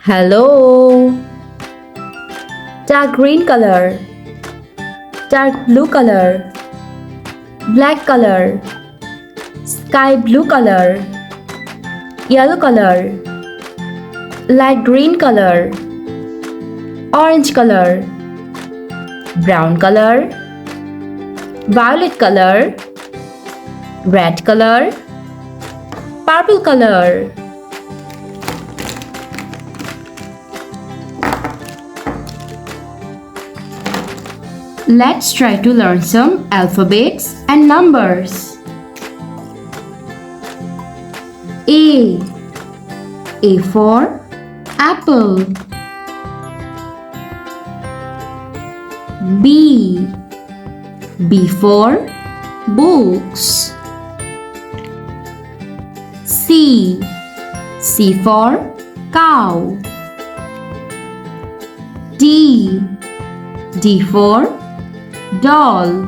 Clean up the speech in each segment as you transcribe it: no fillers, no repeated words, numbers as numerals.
Hello. Dark green color, dark blue color, black color, sky blue color, yellow color, light green color, orange color, brown color, violet color, red color, purple color. Let's try to learn some alphabets and numbers. A. A for apple. B. B for books. C. C for cow. D. D for doll.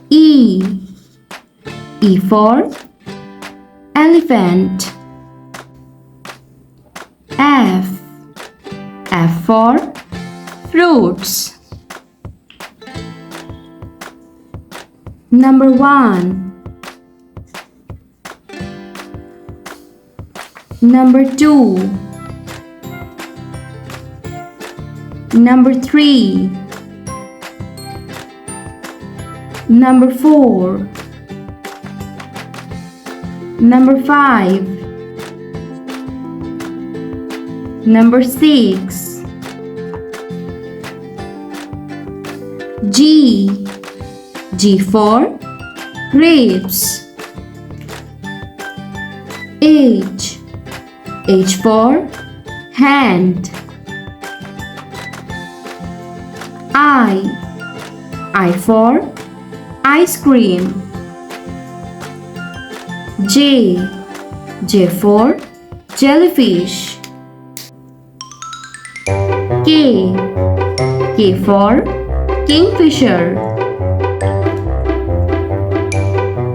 E. E for elephant. F. F for fruits. Number 1. Number 2. Number 3. Number 4. Number 5. Number 6. G. G for grapes. H. H for hand. I for ice cream. J. J for jellyfish. K. K for kingfisher.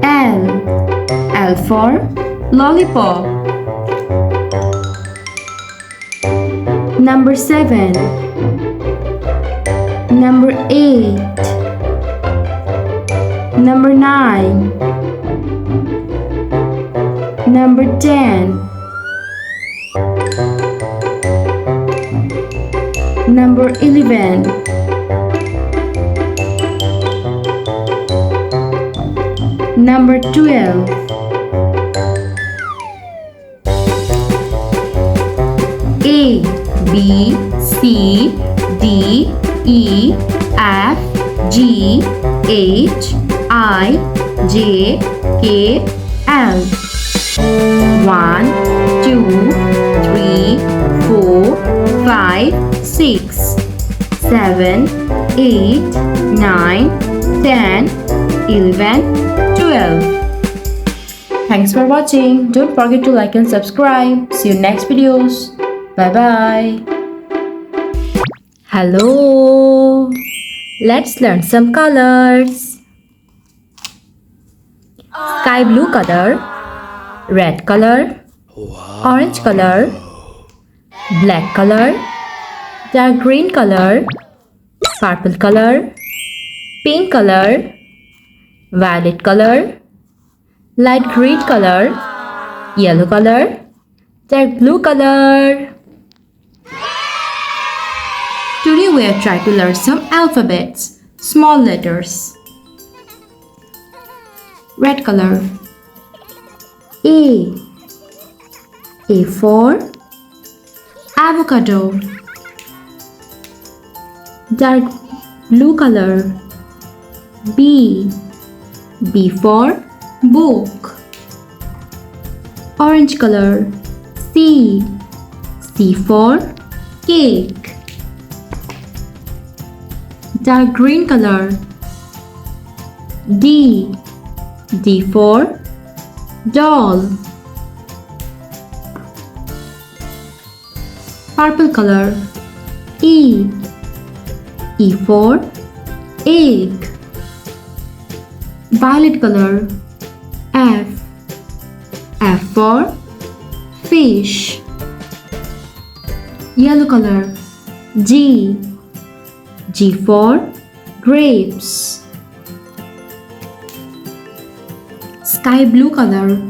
L. L for lollipop. Number 7. Number 8. Number 9. Number 10. Number 11. Number 12. A, B, C, D, E, F, G, H, I, J, K, L. 1, 2, 3, 4, 5, 6, 7, 8, 9, 10, 11, 12. Thanks for watching. Don't forget to like and subscribe. See you next videos. Bye bye. Hello. Let's learn some colors. Sky blue color, red color, orange color, black color, dark green color, purple color, pink color, violet color, light green color, yellow color, dark blue color. Today we are trying to learn some alphabets, small letters. Red color. A. A for avocado. Dark blue color. B. B for book. Orange color. C. C for cake. Dark green color. D. D for doll. Purple color. E. E for egg. Violet color. F. F for fish. Yellow color G. G for grapes. Sky blue color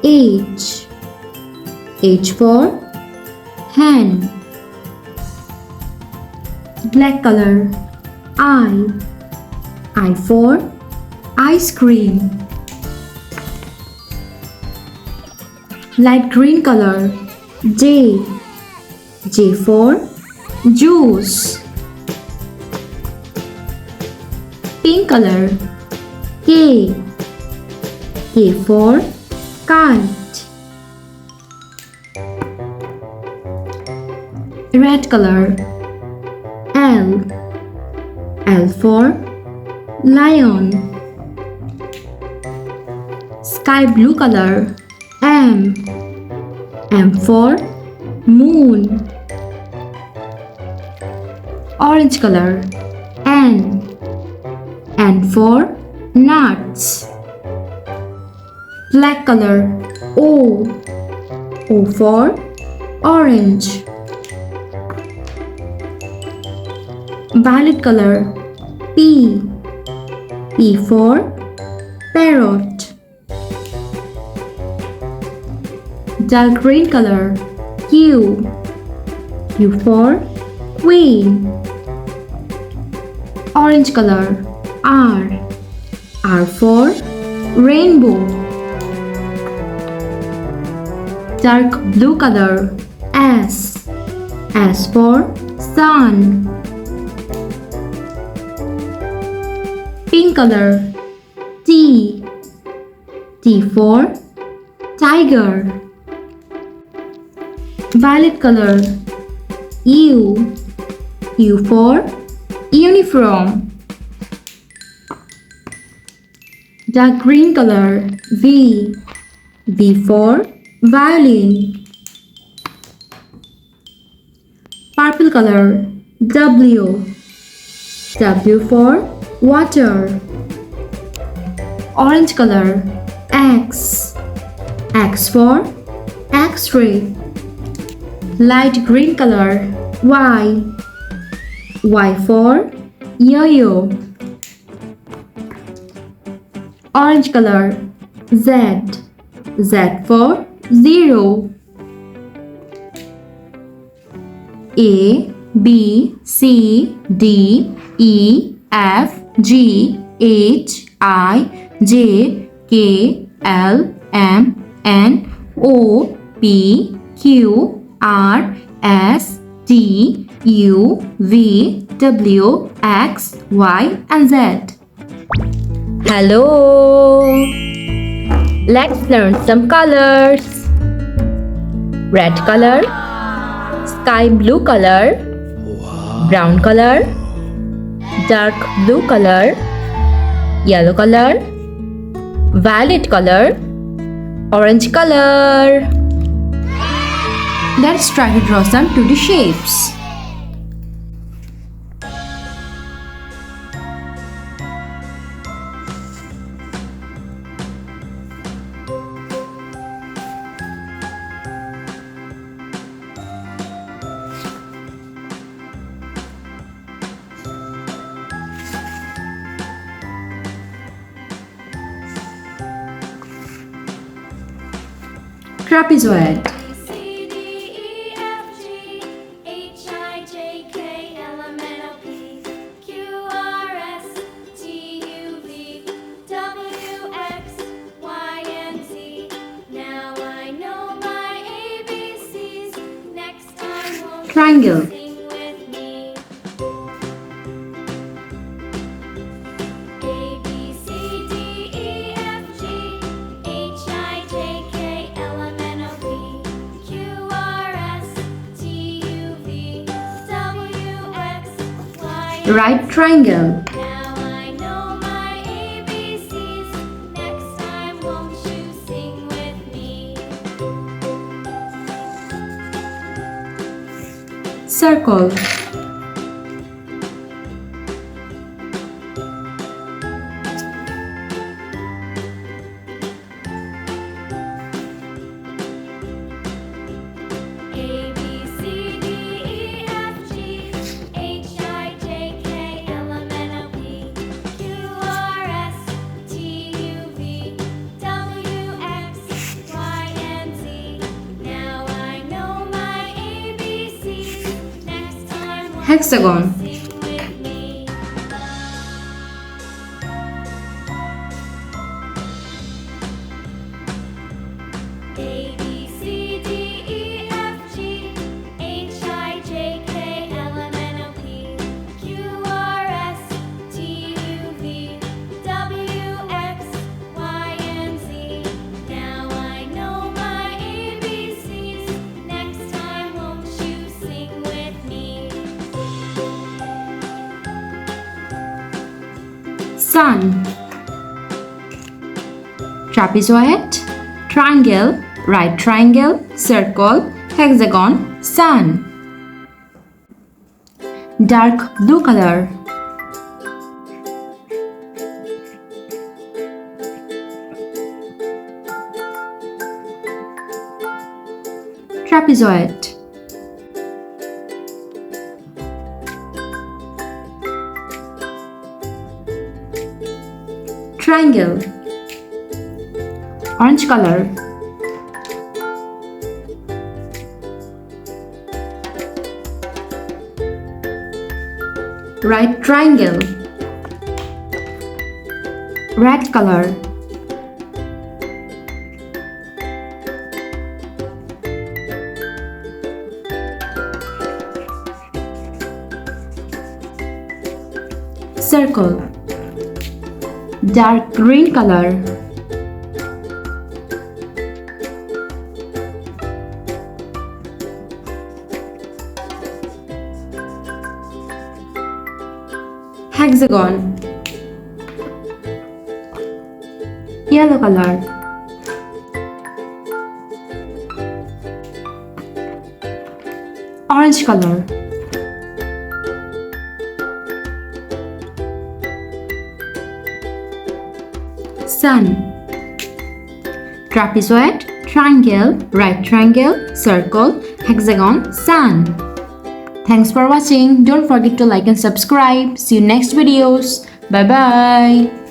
H. H for hen. Black color I. I for ice cream. Light green color J. J for juice. Pink color K. K for kite. Red color L. L for lion. Sky blue color M. M for moon. Orange color N. N for nuts. Black color O. O for orange. Violet color P. P for parrot. Dark green color Q. Q for queen. Orange color R. R for rainbow. Dark blue color S. S for sun. Pink color T. T for tiger. Violet color U. U for uniform. Dark green color V. V for violin. Purple color W. W for water. Orange color X. X for X-ray. Light green color Y. Y for yo-yo. Orange color Z. Z for zero. A, B, C, D, E, F, G, H, I, J, K, L, M, N, O, P, Q, R, S, T, U, V, W, X, Y, and Z. Hello! Let's learn some colors. Red color, sky blue color, brown color, dark blue color, yellow color, violet color, orange color. Let's try to draw some 2D shapes. Trapezoid. Triangle. Right triangle. Now I know my ABCs. Next time, won't you sing with me? Circle. hexagon, Sing with me. A, B, C, D, E, F, G, H, I, J, K, L, M, N, O, P, Q, R, S, T, U, V, W, X, Y, and Z. Now I know my ABCs. Next time, won't you sing with me? sun, trapezoid, triangle, right triangle, circle, hexagon, sun. Dark blue color, trapezoid, triangle, orange color, right triangle, red color, circle, dark green color, hexagon, yellow color, orange color, sun, trapezoid, triangle, right triangle, circle, hexagon, sun. Thanks for watching. Don't forget to like and subscribe. See you next videos. Bye bye.